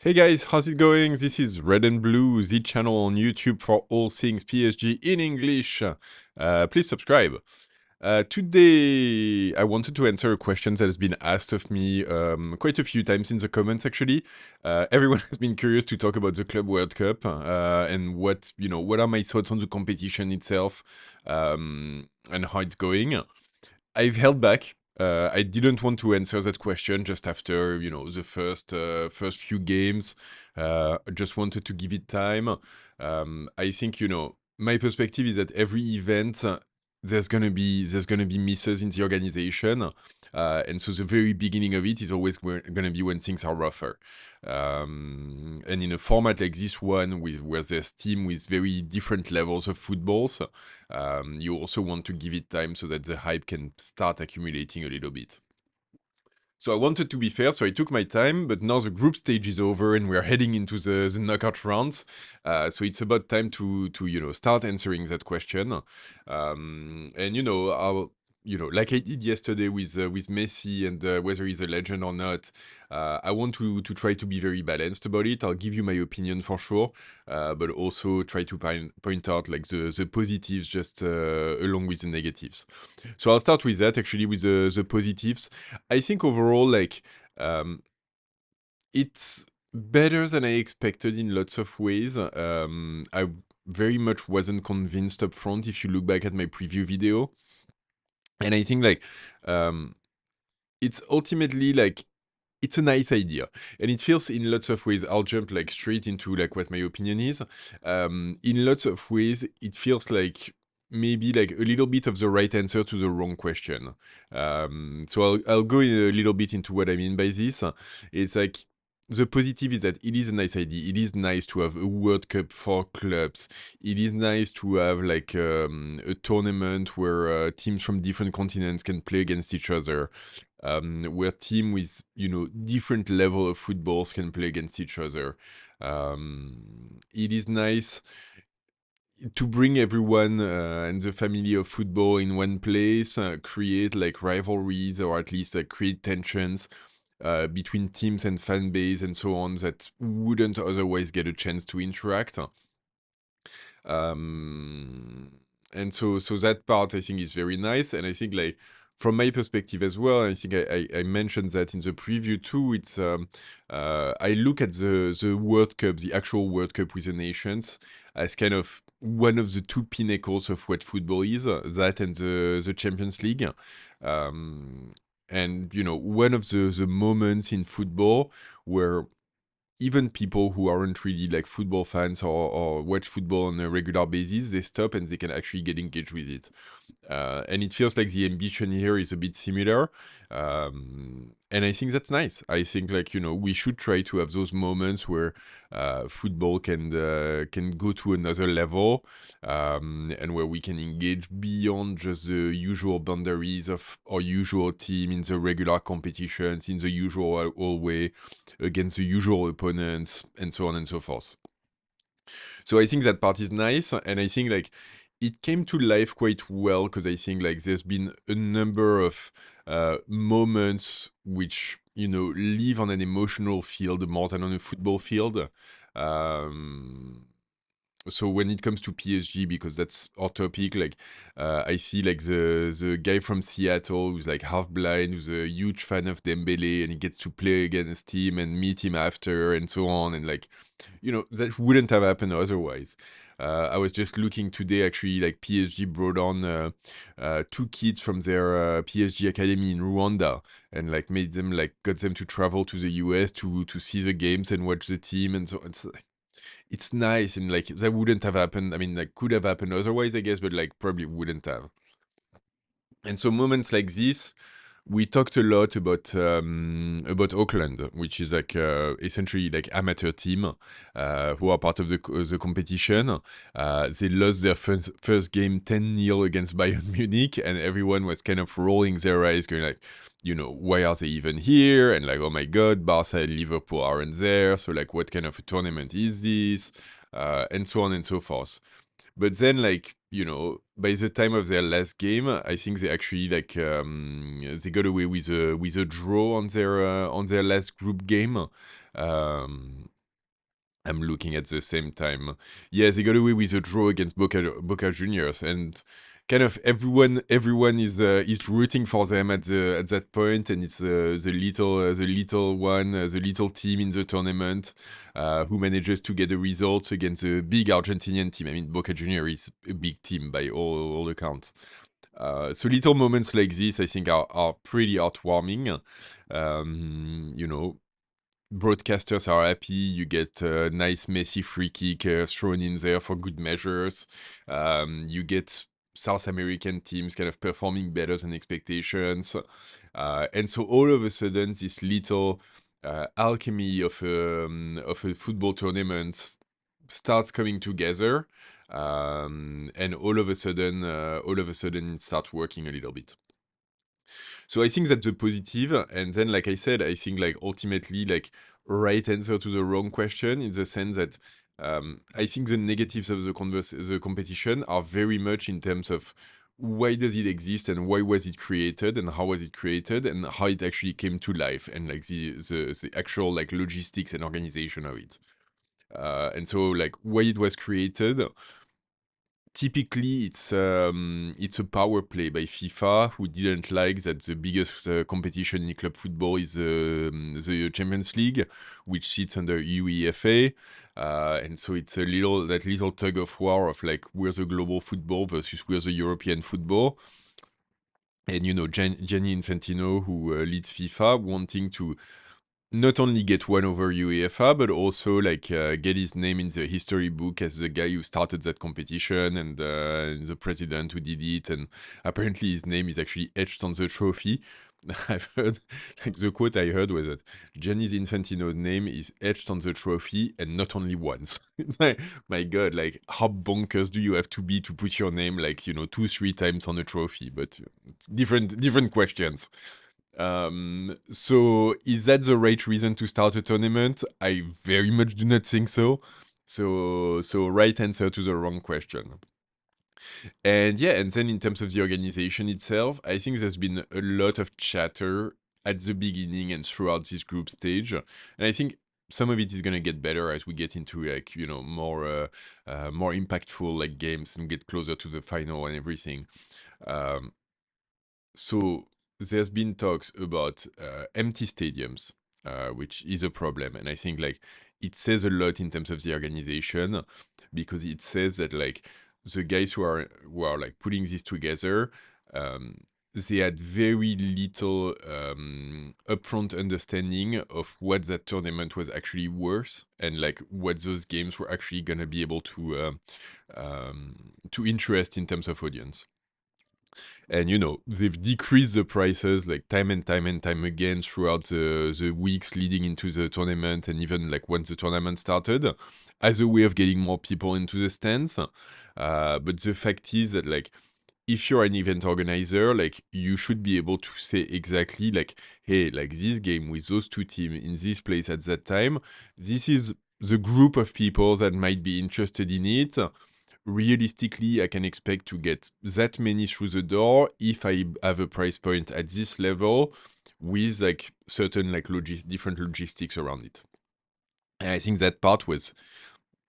Hey guys, how's it going? This is Red and Blue, the channel on YouTube for all things PSG in English. Please subscribe. Today, I wanted to answer a question that has been asked of me quite a few times in the comments. Actually, everyone has been curious to talk about the Club World Cup and what are my thoughts on the competition itself and how it's going. I've held back. I didn't want to answer that question just after the first few games. I just wanted to give it time. I think my perspective is that every event there's gonna be misses in the organization, and so the very beginning of it is always gonna be when things are rougher. And in a format like this one, where there's team with very different levels of footballs, you also want to give it time so that the hype can start accumulating a little bit. So I wanted to be fair, so I took my time, but now the group stage is over and we're heading into the knockout rounds. So it's about time to start answering that question. And I'll like I did yesterday with Messi and whether he's a legend or not. I want to try to be very balanced about it. I'll give you my opinion for sure, but also try to point out like the positives just along with the negatives. So I'll start with that actually with the positives. I think overall, like, it's better than I expected in lots of ways. I very much wasn't convinced up front if you look back at my preview video. And I think, like, it's ultimately, like, it's a nice idea. And it feels in lots of ways, I'll jump, like, straight into, like, what my opinion is. In lots of ways, it feels like maybe like a little bit of the right answer to the wrong question. So I'll go a little bit into what I mean by this. It's like the positive is that it is a nice idea. It is nice to have a World Cup for clubs. It is nice to have like a tournament where teams from different continents can play against each other. Where team with different level of footballs can play against each other. It is nice to bring everyone and the family of football in one place, create like rivalries or at least create tensions between teams and fan base and so on that wouldn't otherwise get a chance to interact. Um, and so that part I think is very nice, and I think like from my perspective as well, I think I mentioned that in the preview too. It's I look at the World Cup, the actual World Cup with the nations, as kind of one of the two pinnacles of what football is. That and the Champions League. Um, and one of the moments in football where even people who aren't really like football fans or watch football on a regular basis, they stop and they can actually get engaged with it. And it feels like the ambition here is a bit similar. And I think that's nice. I think like, we should try to have those moments where football can go to another level, and where we can engage beyond just the usual boundaries of our usual team in the regular competitions, in the usual way, against the usual opponents, and so on and so forth. So I think that part is nice, and I think like it came to life quite well because I think like there's been a number of moments which live on an emotional field more than on a football field. Um, so when it comes to PSG, because that's our topic, like I see like the guy from Seattle who's like half blind, who's a huge fan of Dembele, and he gets to play against him and meet him after, and so on, and like that wouldn't have happened otherwise. I was just looking today, actually, like PSG brought on two kids from their PSG academy in Rwanda, and like made them like got them to travel to the US to see the games and watch the team, and so it's nice, and like that wouldn't have happened. I mean, like could have happened otherwise, I guess, but like probably wouldn't have. And so moments like this, we talked a lot about Auckland, which is like essentially like amateur team who are part of the competition. They lost their first game 10-0 against Bayern Munich, and everyone was kind of rolling their eyes, going like, why are they even here? And like, oh my God, Barca and Liverpool aren't there. So like, what kind of a tournament is this? And so on and so forth. But then, like, by the time of their last game, I think they actually like they got away with a draw on their last group game. I'm looking at the same time. Yeah, they got away with a draw against Boca Juniors, and kind of everyone is rooting for them at that point, and it's the little one, the little team in the tournament who manages to get the results against a big Argentinian team. I mean, Boca Juniors is a big team by all accounts. So little moments like this, I think, are pretty heartwarming. You know, broadcasters are happy. You get a nice Messi free kick thrown in there for good measures. You get South American teams kind of performing better than expectations. And so all of a sudden, this little alchemy of a football tournament starts coming together. And all of a sudden, it starts working a little bit. So I think that's a positive. And then, like I said, I think like ultimately, like right answer to the wrong question in the sense that I think the negatives of the competition are very much in terms of why does it exist and why was it created and how was it created and how it actually came to life and like the actual like logistics and organization of it. And so like why it was created, typically it's a power play by FIFA, who didn't like that the biggest competition in club football is the Champions League, which sits under UEFA. And so it's that little tug of war of like we're the global football versus we're the European football. And Gianni Infantino, who leads FIFA, wanting to not only get one over UEFA, but also like get his name in the history book as the guy who started that competition and the president who did it. And apparently his name is actually etched on the trophy. I've heard, like the quote I heard was that Gianni Infantino's name is etched on the trophy and not only once. It's like, my God, like how bonkers do you have to be to put your name like, 2, 3 times on a trophy? But it's different questions. So is that the right reason to start a tournament? I very much do not think so. So right answer to the wrong question. And yeah, and then in terms of the organization itself, I think there's been a lot of chatter at the beginning and throughout this group stage. And I think some of it is gonna get better as we get into like, more impactful like games and get closer to the final and everything. Um, so there's been talks about empty stadiums, which is a problem, and I think like it says a lot in terms of the organization because it says that like the guys who are like putting this together, um, they had very little upfront understanding of what that tournament was actually worth and like what those games were actually gonna be able to interest in terms of audience. And they've decreased the prices like time and time and time again throughout the weeks leading into the tournament, and even like once the tournament started, as a way of getting more people into the stands. But the fact is that like if you're an event organizer, like you should be able to say exactly like, hey, like this game with those two teams in this place at that time, this is the group of people that might be interested in it. Realistically, I can expect to get that many through the door if I have a price point at this level with like certain like different logistics around it. And I think that part was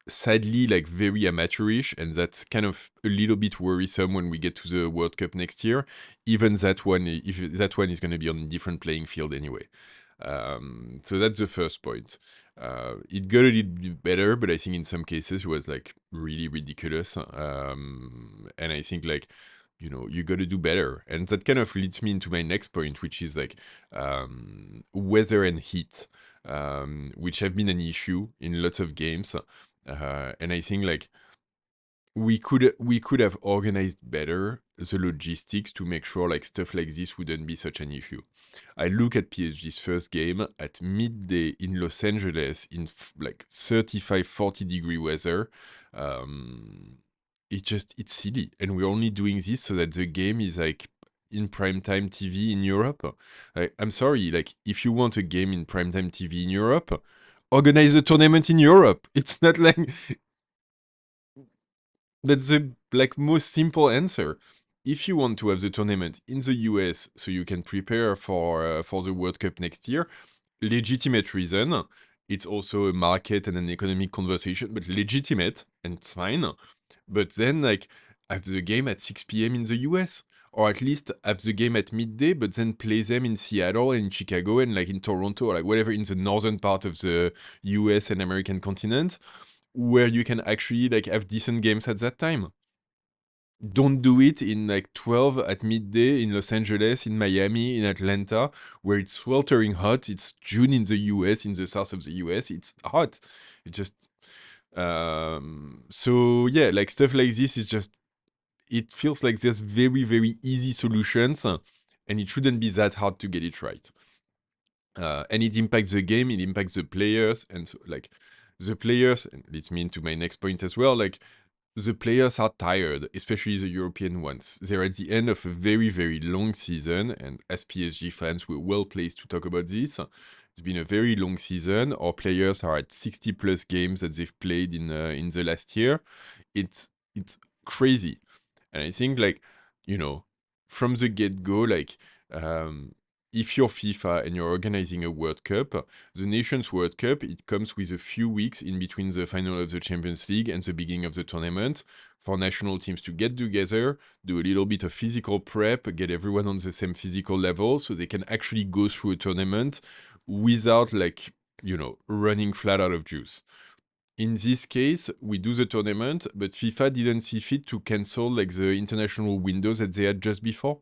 sadly like very amateurish, and that's kind of a little bit worrisome when we get to the World Cup next year. Even that one, if that one is going to be on a different playing field anyway. So that's the first point. It got a little bit better, but I think in some cases it was like really ridiculous. And I think like you got to do better, and that kind of leads me into my next point, which is like weather and heat, which have been an issue in lots of games. And I think like we could have organized better the logistics to make sure like stuff like this wouldn't be such an issue. I look at PSG's first game at midday in Los Angeles in like 35, 40-degree weather. Um, it's silly, and we're only doing this so that the game is like in primetime TV in Europe. Like, I'm sorry, like if you want a game in primetime TV in Europe, organize a tournament in Europe. It's not like that's the like most simple answer. If you want to have the tournament in the US so you can prepare for the World Cup next year, legitimate reason. it's also a market and an economic conversation, but legitimate and it's fine. But then, like, have the game at 6 p.m. in the US, or at least have the game at midday, but then play them in Seattle and in Chicago and like in Toronto or like whatever in the northern part of the US and American continent, where you can actually like have decent games at that time. Don't do it in like 12 at midday in Los Angeles, in Miami, in Atlanta, where it's sweltering hot. It's June in the US, in the south of the US. It's hot. It just so yeah, like stuff like this is just, it feels like there's very, very easy solutions, and it shouldn't be that hard to get it right. And it impacts the game, it impacts the players, and so, like the players, and leads me into my next point as well. Like the players are tired, especially the European ones. They're at the end of a very, very long season, and as PSG fans, we're well placed to talk about this. It's been a very long season. Our players are at 60 plus games that they've played in the last year. It's crazy, and I think like, you know, from the get go, like um, if you're FIFA and you're organizing a World Cup, the Nations World Cup, it comes with a few weeks in between the final of the Champions League and the beginning of the tournament for national teams to get together, do a little bit of physical prep, get everyone on the same physical level so they can actually go through a tournament without like, running flat out of juice. In this case, we do the tournament, but FIFA didn't see fit to cancel like the international windows that they had just before.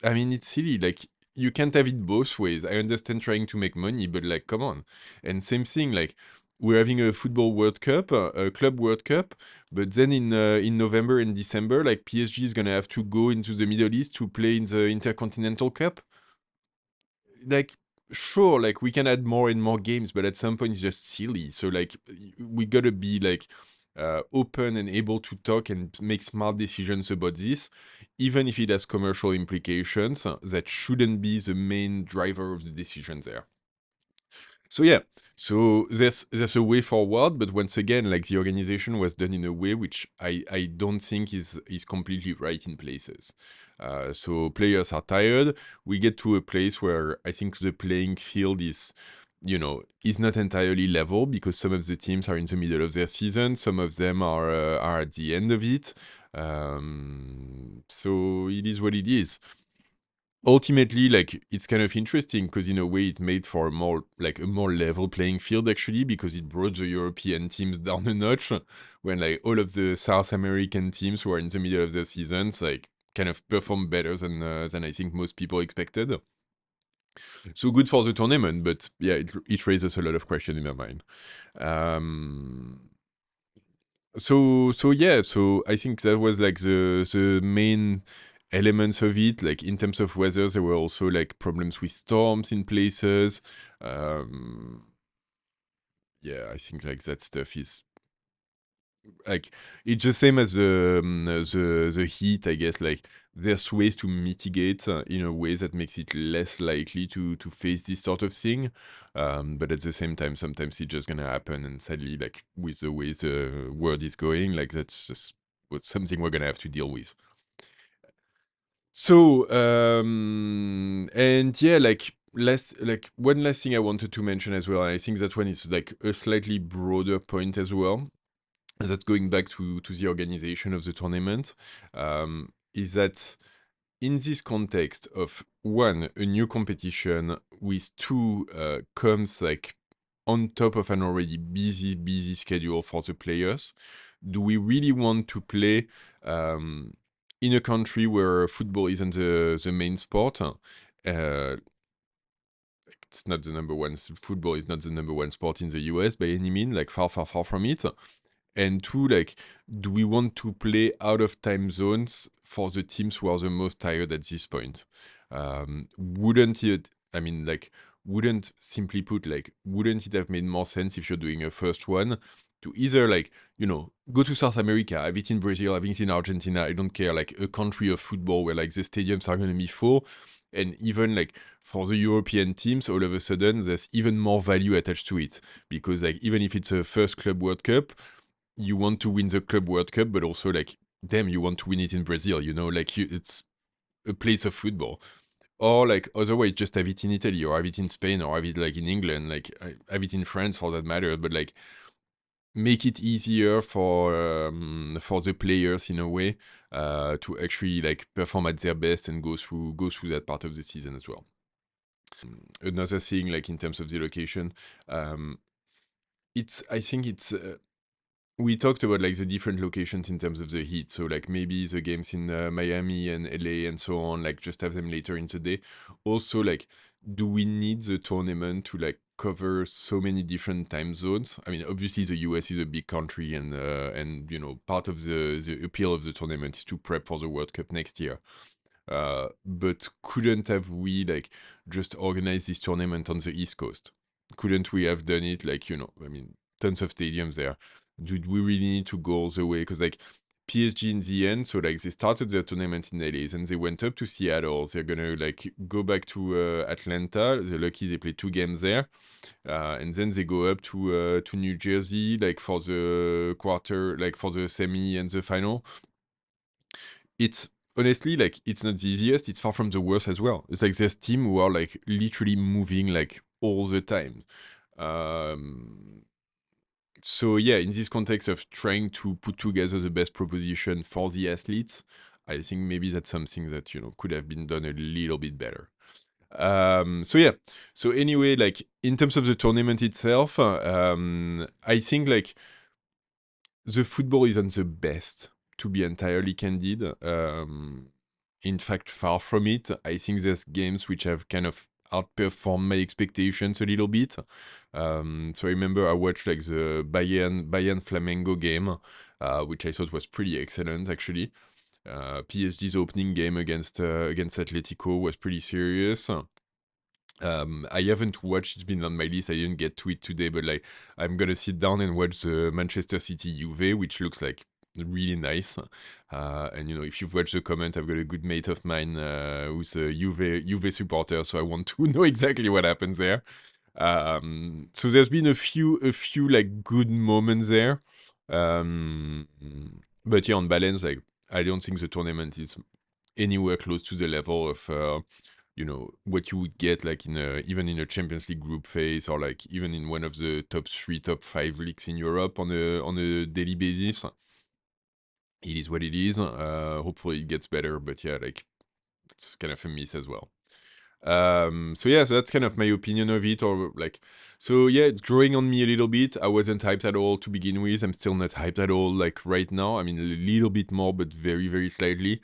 I mean, it's silly. Like, you can't have it both ways. I understand trying to make money, but like, come on. And same thing, like, we're having a football World Cup, a club World Cup, but then in November and December, like PSG is gonna have to go into the Middle East to play in the Intercontinental Cup. Like, sure, like we can add more and more games, but at some point it's just silly. So like, we gotta be like open and able to talk and make smart decisions about this, even if it has commercial implications. That shouldn't be the main driver of the decision there. So yeah, so there's a way forward, but once again, like the organization was done in a way which I don't think is completely right in places. So players are tired. We get to a place where I think the playing field is not entirely level because some of the teams are in the middle of their season, some of them are at the end of it. So it is what it is. Ultimately, like, it's kind of interesting because in a way it made for a more level playing field actually, because it brought the European teams down a notch when like all of the South American teams who are in the middle of their seasons like kind of perform better than I think most people expected. So good for the tournament, but yeah, it raises a lot of questions in my mind. um so yeah, so I think that was like the main elements of it. Like in terms of weather, there were also like problems with storms in places. um yeah, I think like that stuff is like, it's the same as the heat, I guess. Like there's ways to mitigate in a way that makes it less likely to face this sort of thing. But at the same time, sometimes it's just gonna happen, and sadly, like with the way the world is going, like that's just something we're gonna have to deal with. So and yeah, like one last thing I wanted to mention as well, and I think that one is like a slightly broader point as well, and that's going back to the organization of the tournament, is that in this context of one, a new competition with two comes like on top of an already busy schedule for the players. Do we really want to play in a country where football isn't the main sport? It's not the number one. Football is not the number one sport in the US by any means. Like far from it. And two, like, do we want to play out of time zones for the teams who are the most tired at this point? Wouldn't it, I mean, like, wouldn't, simply put, like, wouldn't it have made more sense if you're doing a first one to either, like, go to South America, have it in Brazil, have it in Argentina, I don't care, like, a country of football where, like, the stadiums are going to be full. And even, like, for the European teams, all of a sudden, there's even more value attached to it. Because, like, even if it's a first Club World Cup, you want to win the Club World Cup, but also like, damn, you want to win it in Brazil. Like it's a place of football. or like otherwise just have it in Italy or have it in Spain or have it like in England, like have it in France for that matter, but like make it easier for the players in a way to actually like perform at their best and go through that part of the season as well. Another thing, like in terms of the location, um, it's I think it's we talked about like the different locations in terms of the heat. So like maybe the games in Miami and LA and so on, like just have them later in the day. Also, like, do we need the tournament to like cover so many different time zones? I mean, obviously the US is a big country, and you know part of the appeal of the tournament is to prep for the World Cup next year. But couldn't have we like just organized this tournament on the East Coast? Couldn't we have done it like, you know, I mean, tons of stadiums there. Did we really need to go all the way? Because like PSG in the end, so like they started their tournament in LA and they went up to Seattle. They're gonna like go back to Atlanta. They're lucky they played 2 games there, and then they go up to New Jersey like for the quarter, like for the semi and the final. It's honestly like it's not the easiest. It's far from the worst as well. It's like there's team who are like literally moving like all the time. Um, so yeah, in this context of trying to put together the best proposition for the athletes, I think maybe that's something that you know could have been done a little bit better. So yeah. So anyway, like in terms of the tournament itself, I think like the football isn't the best, to be entirely candid. In fact, far from it. I think there's games which have kind of outperformed my expectations a little bit. So I remember I watched like the Bayern Flamengo game, which I thought was pretty excellent actually. PSG's opening game against Atletico was pretty serious. I haven't watched. It's been on my list. I didn't get to it today, but like I'm gonna sit down and watch the Manchester City Juve, which looks like really nice. And you know, if you've watched the comment, I've got a good mate of mine who's a Juve supporter, so I want to know exactly what happens there. So there's been a few like good moments there. Um, but yeah, on balance, like I don't think the tournament is anywhere close to the level of you know what you would get like in a even in a Champions League group phase or like even in one of the top 3 top 5 leagues in Europe on a daily basis. It is what it is. Hopefully it gets better, but yeah, like it's kind of a miss as well. So yeah, so that's kind of my opinion of it, or like, so yeah, it's growing on me a little bit. I wasn't hyped at all to begin with. I'm still not hyped at all, like right now. I mean, a little bit more, but very, very slightly.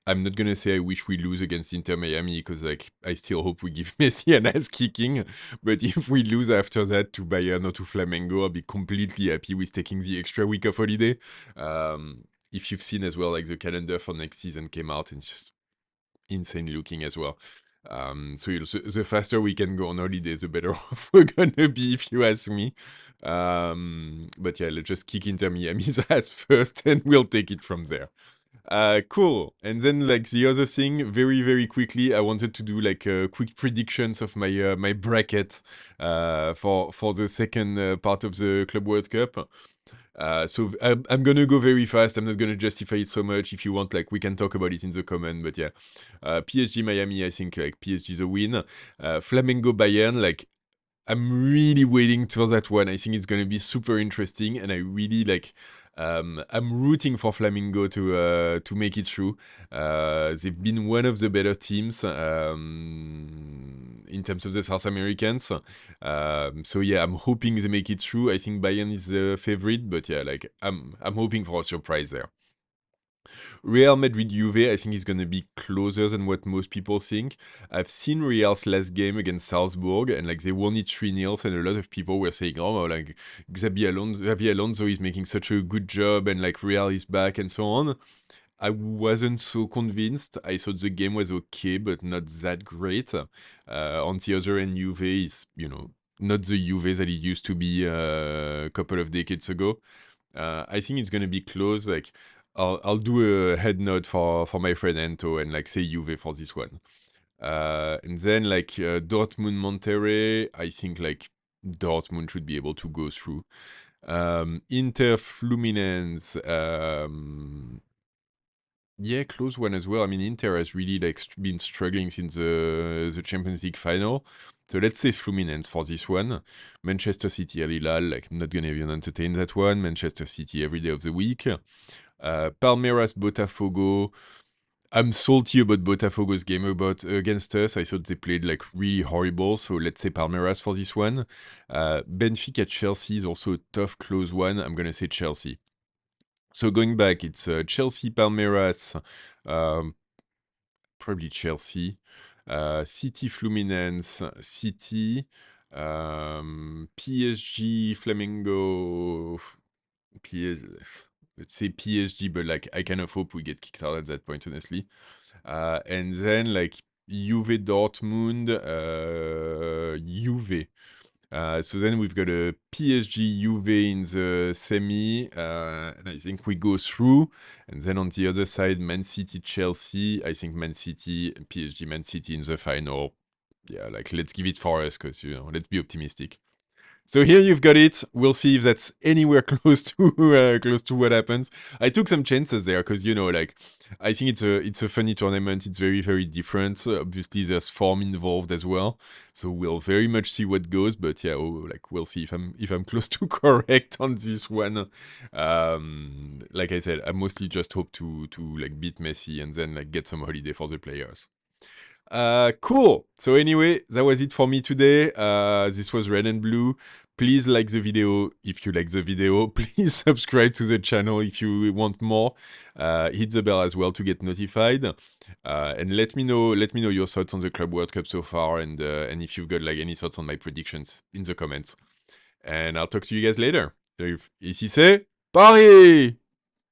I'm not gonna say I wish we lose against Inter Miami because like I still hope we give Messi an ass kicking. But if we lose after that to Bayern or to Flamengo, I'll be completely happy with taking the extra week of holiday. If you've seen as well, like the calendar for next season came out and it's just insane looking as well. So you know, the faster we can go on holiday, the better off we're gonna be, if you ask me. But yeah, let's just kick Inter Miami's ass first, and we'll take it from there. Cool. And then like the other thing, very very quickly, I wanted to do like quick predictions of my bracket for the second part of the Club World Cup. So I'm gonna go very fast. I'm not gonna justify it so much. If you want, like we can talk about it in the comment. But yeah, PSG Miami, I think like PSG is a win. Flamengo Bayern, like I'm really waiting for that one. I think it's gonna be super interesting, and I really like. I'm rooting for Flamingo to make it through. They've been one of the better teams in terms of the South Americans. So yeah, I'm hoping they make it through. I think Bayern is the favorite, but yeah, like I'm hoping for a surprise there. Real Madrid Juve, I think is going to be closer than what most people think. I've seen Real's last game against Salzburg, and like they won it 3-0, and a lot of people were saying, oh, well, like Xabi Alonso is making such a good job, and like Real is back, and so on. I wasn't so convinced. I thought the game was okay, but not that great. On the other end, Juve is, you know, not the Juve that it used to be a couple of decades ago. I think it's gonna be close. Like I'll do a head nod for my friend Ento and like say Juve for this one. And then like Dortmund Monterrey, I think like Dortmund should be able to go through. Inter Fluminense. Yeah, close one as well. I mean, Inter has really like been struggling since the Champions League final. So let's say Fluminense for this one. Manchester City, Al Hilal, like not gonna even entertain that one. Manchester City every day of the week. Palmeiras, Botafogo. I'm salty about Botafogo's game against us. I thought they played like really horrible. So let's say Palmeiras for this one. Benfica, Chelsea is also a tough close one. I'm gonna say Chelsea. So going back, it's Chelsea, Palmeiras, um, probably Chelsea, City, Fluminense, City, PSG, Flamengo, PSG. Let's say PSG, but like I kind of hope we get kicked out at that point, honestly. And then like Juve, Dortmund, Juve. So then we've got a PSG Juve in the semi, and I think we go through. And then on the other side, Man City Chelsea. I think Man City, PSG Man City in the final. Yeah, like let's give it for us because let's be optimistic. So here you've got it. We'll see if that's anywhere close to what happens. I took some chances there because like I think it's a funny tournament. It's very very different. Obviously, there's form involved as well. So we'll very much see what goes. But yeah, like we'll see if I'm close to correct on this one. Like I said, I mostly just hope to like beat Messi and then like get some holiday for the players. Cool. So anyway, that was it for me today. This was Red and Blue. Please like the video if you like the video. Please subscribe to the channel if you want more. Hit the bell as well to get notified. And let me know your thoughts on the Club World Cup so far, and if you've got like any thoughts on my predictions in the comments. And I'll talk to you guys later. Ici c'est Paris!